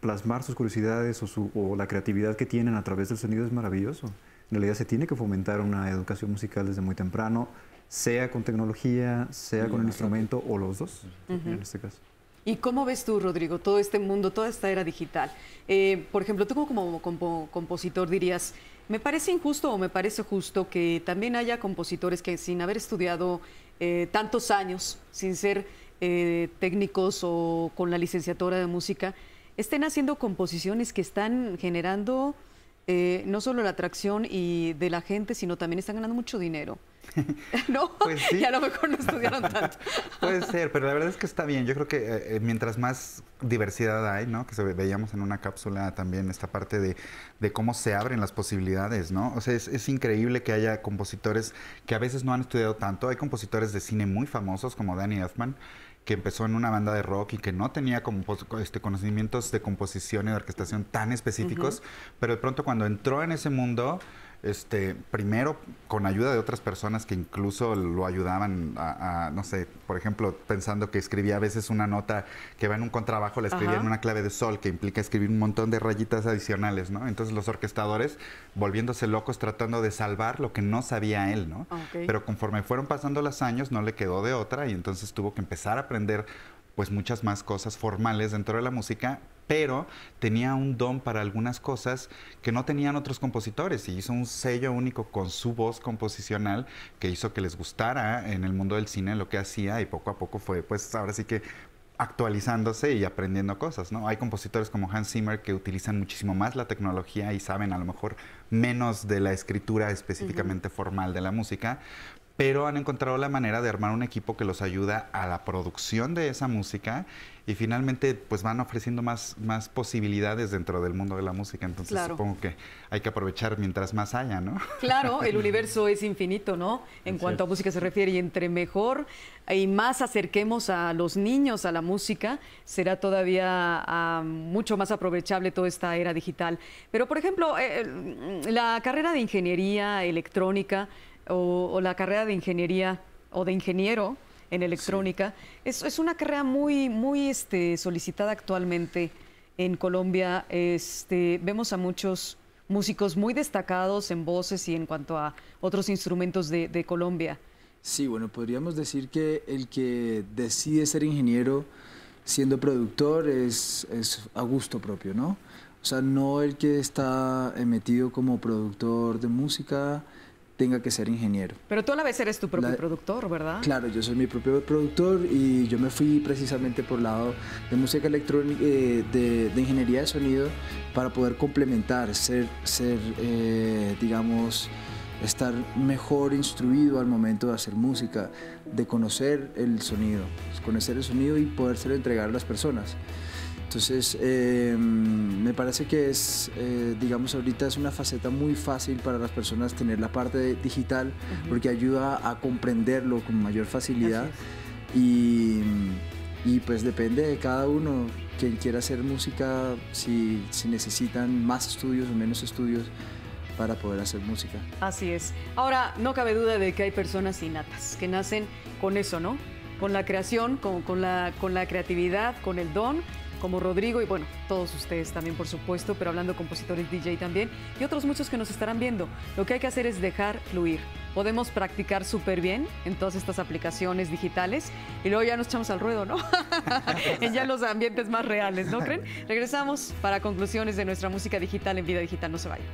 plasmar sus curiosidades o la creatividad que tienen a través del sonido, es maravilloso. En realidad se tiene que fomentar una educación musical desde muy temprano, sea con tecnología, sea con el instrumento o los dos, en este caso. ¿Y cómo ves tú, Rodrigo, todo este mundo, toda esta era digital? Por ejemplo, tú como compositor dirías, ¿me parece injusto o me parece justo que también haya compositores que sin haber estudiado tantos años, sin ser técnicos o con la licenciatura de música, estén haciendo composiciones que están generando no solo la atracción y de la gente, sino también están ganando mucho dinero. ¿No? Pues sí. Y a lo mejor no estudiaron tanto. Puede ser, pero la verdad es que está bien. Yo creo que mientras más diversidad hay, ¿no? Que veíamos en una cápsula también esta parte de cómo se abren las posibilidades, ¿no? O sea, es increíble que haya compositores que a veces no han estudiado tanto. Hay compositores de cine muy famosos como Danny Elfman, que empezó en una banda de rock y que no tenía como conocimientos de composición y de orquestación tan específicos, pero de pronto cuando entró en ese mundo, primero con ayuda de otras personas que incluso lo ayudaban no sé, por ejemplo, pensando que escribía a veces una nota que va en un contrabajo, la escribía en una clave de sol, que implica escribir un montón de rayitas adicionales, ¿no? Entonces los orquestadores volviéndose locos tratando de salvar lo que no sabía él, ¿no? Pero conforme fueron pasando los años no le quedó de otra y entonces tuvo que empezar a aprender pues muchas más cosas formales dentro de la música, pero tenía un don para algunas cosas que no tenían otros compositores y hizo un sello único con su voz composicional que hizo que les gustara en el mundo del cine lo que hacía y poco a poco fue, pues ahora sí que actualizándose y aprendiendo cosas, ¿no? Hay compositores como Hans Zimmer que utilizan muchísimo más la tecnología y saben a lo mejor menos de la escritura específicamente formal de la música, pero han encontrado la manera de armar un equipo que los ayuda a la producción de esa música y finalmente pues van ofreciendo más posibilidades dentro del mundo de la música. Entonces supongo que hay que aprovechar mientras más haya, ¿no? Claro, el universo es infinito, ¿no? En cuanto a música se refiere, y entre mejor y más acerquemos a los niños a la música, será todavía mucho más aprovechable toda esta era digital. Pero, por ejemplo, la carrera de ingeniería electrónica o la carrera de ingeniería o de ingeniero en electrónica, es una carrera muy solicitada actualmente en Colombia. Vemos a muchos músicos muy destacados en voces y en cuanto a otros instrumentos de Colombia. Sí, bueno, podríamos decir que el que decide ser ingeniero siendo productor es a gusto propio, ¿no? O sea, no el que está metido como productor de música tenga que ser ingeniero. Pero tú a la vez eres tu propio productor, ¿verdad? Claro, yo soy mi propio productor y yo me fui precisamente por el lado de música electrónica, de ingeniería de sonido, para poder complementar, digamos, estar mejor instruido al momento de hacer música, de conocer el sonido y podérselo entregar a las personas. Entonces, me parece que digamos, ahorita es una faceta muy fácil para las personas tener la parte digital, porque ayuda a comprenderlo con mayor facilidad y pues depende de cada uno quien quiera hacer música, si necesitan más estudios o menos estudios para poder hacer música. Así es. Ahora, no cabe duda de que hay personas innatas que nacen con eso, ¿no? Con la creación, con la creatividad, con el don, como Rodrigo y bueno, todos ustedes también por supuesto, pero hablando de compositores DJ también y otros muchos que nos estarán viendo. Lo que hay que hacer es dejar fluir. Podemos practicar súper bien en todas estas aplicaciones digitales y luego ya nos echamos al ruedo, ¿no? En ya los ambientes más reales, ¿no creen? Regresamos para conclusiones de nuestra música digital en Vida Digital. No se vayan.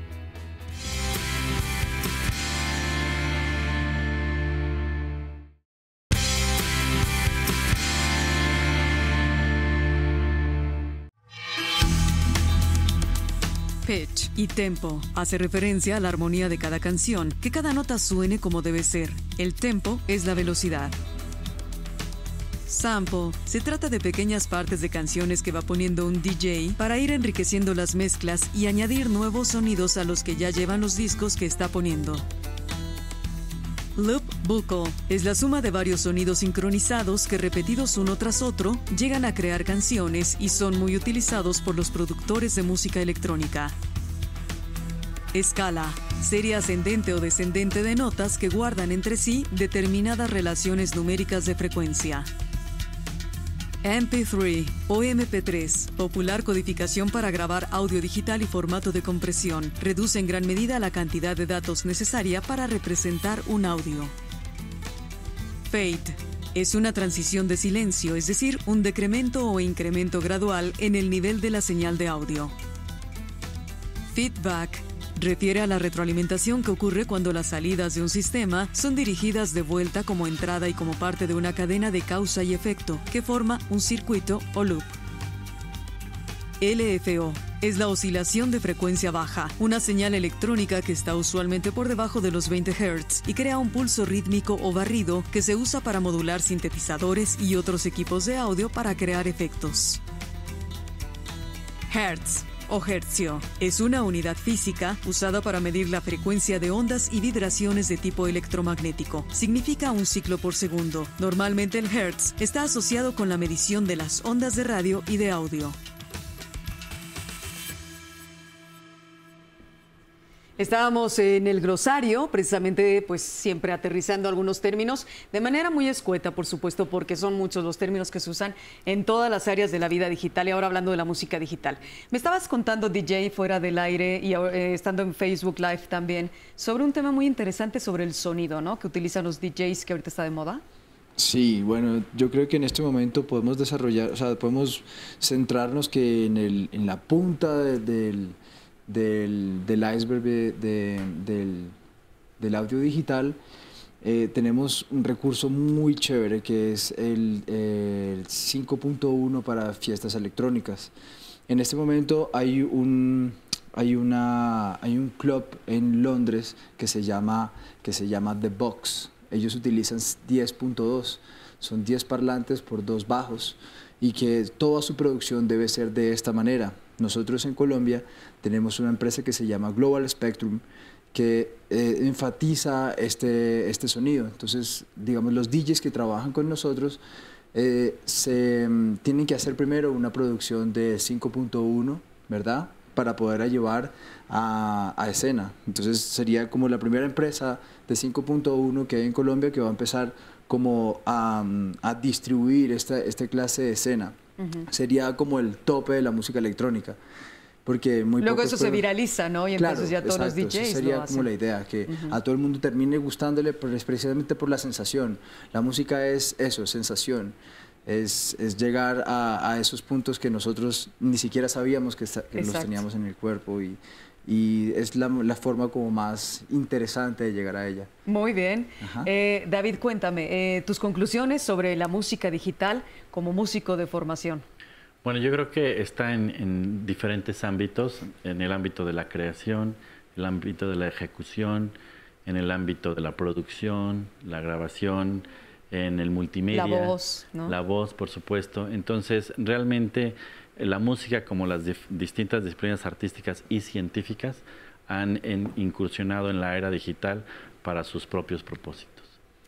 Pitch y tempo hace referencia a la armonía de cada canción, que cada nota suene como debe ser. El tempo es la velocidad. Sample se trata de pequeñas partes de canciones que va poniendo un DJ para ir enriqueciendo las mezclas y añadir nuevos sonidos a los que ya llevan los discos que está poniendo. Loop vocal es la suma de varios sonidos sincronizados que, repetidos uno tras otro, llegan a crear canciones y son muy utilizados por los productores de música electrónica. Escala, serie ascendente o descendente de notas que guardan entre sí determinadas relaciones numéricas de frecuencia. MP3 o MP3, popular codificación para grabar audio digital y formato de compresión, reduce en gran medida la cantidad de datos necesaria para representar un audio. Fade es una transición de silencio, es decir, un decremento o incremento gradual en el nivel de la señal de audio. Feedback refiere a la retroalimentación que ocurre cuando las salidas de un sistema son dirigidas de vuelta como entrada y como parte de una cadena de causa y efecto que forma un circuito o loop. LFO es la oscilación de frecuencia baja, una señal electrónica que está usualmente por debajo de los 20 Hz y crea un pulso rítmico o barrido que se usa para modular sintetizadores y otros equipos de audio para crear efectos. Hertz o hertzio es una unidad física usada para medir la frecuencia de ondas y vibraciones de tipo electromagnético. Significa un ciclo por segundo. Normalmente el hertz está asociado con la medición de las ondas de radio y de audio. Estábamos en el glosario, precisamente pues siempre aterrizando algunos términos, de manera muy escueta, por supuesto, porque son muchos los términos que se usan en todas las áreas de la vida digital y ahora hablando de la música digital. Me estabas contando, DJ, fuera del aire y estando en Facebook Live también, sobre un tema muy interesante sobre el sonido, ¿no? Que utilizan los DJs, que ahorita está de moda. Sí, bueno, yo creo que en este momento podemos desarrollar, o sea, podemos centrarnos que en la punta del iceberg del audio digital tenemos un recurso muy chévere que es el 5.1 para fiestas electrónicas. En este momento hay un club en Londres que se llama The Box. Ellos utilizan 10.2, son 10 parlantes por 2 bajos y que toda su producción debe ser de esta manera. Nosotros en Colombia tenemos una empresa que se llama Global Spectrum que enfatiza este sonido. Entonces, digamos, los DJs que trabajan con nosotros tienen que hacer primero una producción de 5.1, ¿verdad? Para poder llevar a escena. Entonces, sería como la primera empresa de 5.1 que hay en Colombia que va a empezar como a distribuir esta clase de escena. Sería como el tope de la música electrónica. Porque luego eso se viraliza, ¿no? Y entonces ya todos los DJs sería lo hacen. como la idea, que a todo el mundo termine gustándole precisamente por la sensación. La música es eso, sensación. Es llegar a esos puntos que nosotros ni siquiera sabíamos que los teníamos en el cuerpo y es la forma como más interesante de llegar a ella. Muy bien. David, cuéntame, tus conclusiones sobre la música digital como músico de formación. Bueno, yo creo que está en diferentes ámbitos, en el ámbito de la creación, el ámbito de la ejecución, en el ámbito de la producción, la grabación, en el multimedia. La voz, ¿no? La voz, por supuesto. Entonces, realmente la música, como las distintas disciplinas artísticas y científicas, han incursionado en la era digital para sus propios propósitos.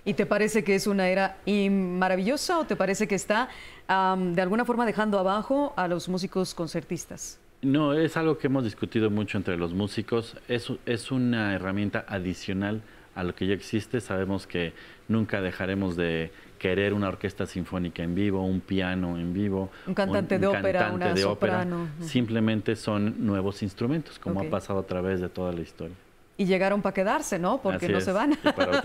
¿Y te parece que es una era maravillosa o te parece que está de alguna forma dejando abajo a los músicos concertistas? No, es algo que hemos discutido mucho entre los músicos. Es una herramienta adicional a lo que ya existe. Sabemos que nunca dejaremos de querer una orquesta sinfónica en vivo, un piano en vivo, un cantante de ópera, una soprano. Simplemente son nuevos instrumentos, como ha pasado a través de toda la historia. Y llegaron para quedarse, ¿no? Porque no se van. Y para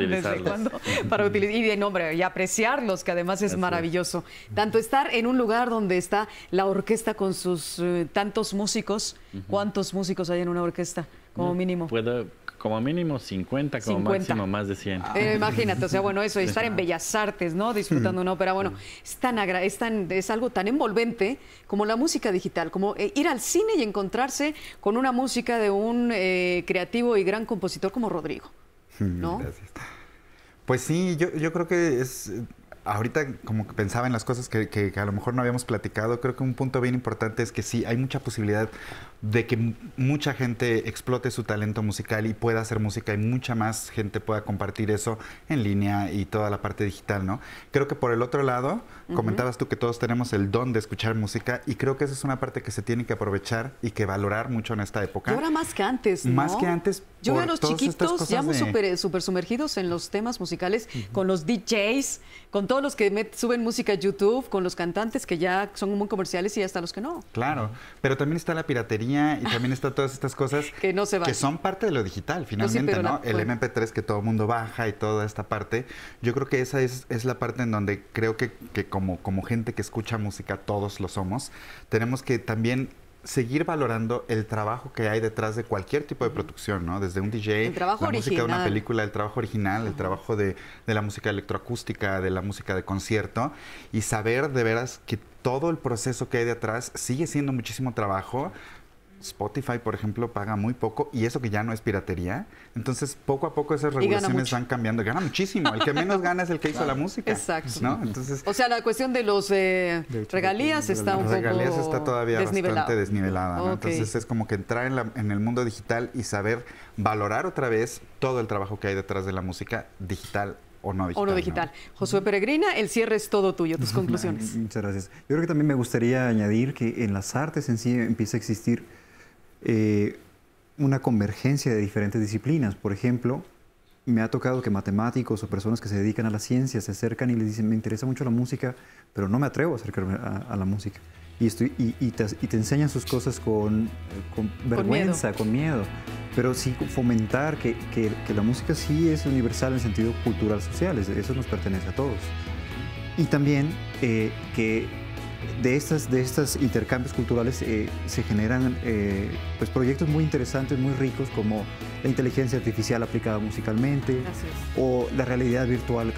utilizarlos. Y apreciarlos, que además es maravilloso. Tanto estar en un lugar donde está la orquesta con sus tantos músicos. ¿Cuántos músicos hay en una orquesta? Como mínimo. Como mínimo 50, como máximo más de 100. Imagínate, o sea, bueno, eso, estar en Bellas Artes, ¿no? Disfrutando una ópera, bueno, es algo tan envolvente como la música digital, como ir al cine y encontrarse con una música de un creativo y gran compositor como Rodrigo, ¿no? Gracias. Pues sí, yo creo que es... Ahorita como que pensaba en las cosas que a lo mejor no habíamos platicado, creo que un punto bien importante es que sí, hay mucha posibilidad de que mucha gente explote su talento musical y pueda hacer música y mucha más gente pueda compartir eso en línea y toda la parte digital, ¿no? Creo que por el otro lado, comentabas tú que todos tenemos el don de escuchar música y creo que esa es una parte que se tiene que aprovechar y que valorar mucho en esta época. Y ahora más que antes, ¿no? Más que antes. Yo veo a los chiquitos ya súper sumergidos en los temas musicales, con los DJs, con todos los que suben música a YouTube, con los cantantes que ya son muy comerciales y hasta los que no. Claro, pero también está la piratería y también está todas estas cosas que no se van, que son parte de lo digital, finalmente, ¿no? El MP3 que todo el mundo baja y toda esta parte. Yo creo que esa es la parte en donde creo que como gente que escucha música, todos lo somos, tenemos que también seguir valorando el trabajo que hay detrás de cualquier tipo de producción, ¿no? Desde un DJ, la música de una película, el trabajo original, el trabajo de la música electroacústica, de la música de concierto, y saber de veras que todo el proceso que hay detrás sigue siendo muchísimo trabajo, Spotify, por ejemplo, paga muy poco y eso que ya no es piratería. Entonces, poco a poco esas regulaciones van cambiando. Gana muchísimo. El que menos gana es el que hizo la música. Exacto. ¿No? Entonces, o sea, la cuestión de los regalías está un poco regalías está todavía bastante desnivelada. ¿no? Okay. Entonces, es como que entrar en el mundo digital y saber valorar otra vez todo el trabajo que hay detrás de la música digital o no digital. O no digital. ¿No? Josué Peregrina, el cierre es todo tuyo, tus conclusiones. Muchas gracias. Yo creo que también me gustaría añadir que en las artes en sí empieza a existir una convergencia de diferentes disciplinas. Por ejemplo, me ha tocado que matemáticos o personas que se dedican a la ciencia se acercan y les dicen, me interesa mucho la música, pero no me atrevo a acercarme a la música. Y te enseñan sus cosas con vergüenza, con miedo. Pero sí fomentar que la música sí es universal en el sentido cultural social, eso nos pertenece a todos. Y también que de estos intercambios culturales se generan pues proyectos muy interesantes, muy ricos, como la inteligencia artificial aplicada musicalmente o la realidad virtual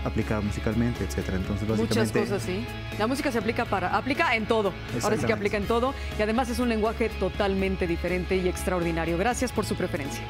aplicada musicalmente, etc. Entonces, básicamente, muchas cosas, sí. La música se aplica en todo. Ahora sí que aplica en todo y además es un lenguaje totalmente diferente y extraordinario. Gracias por su preferencia.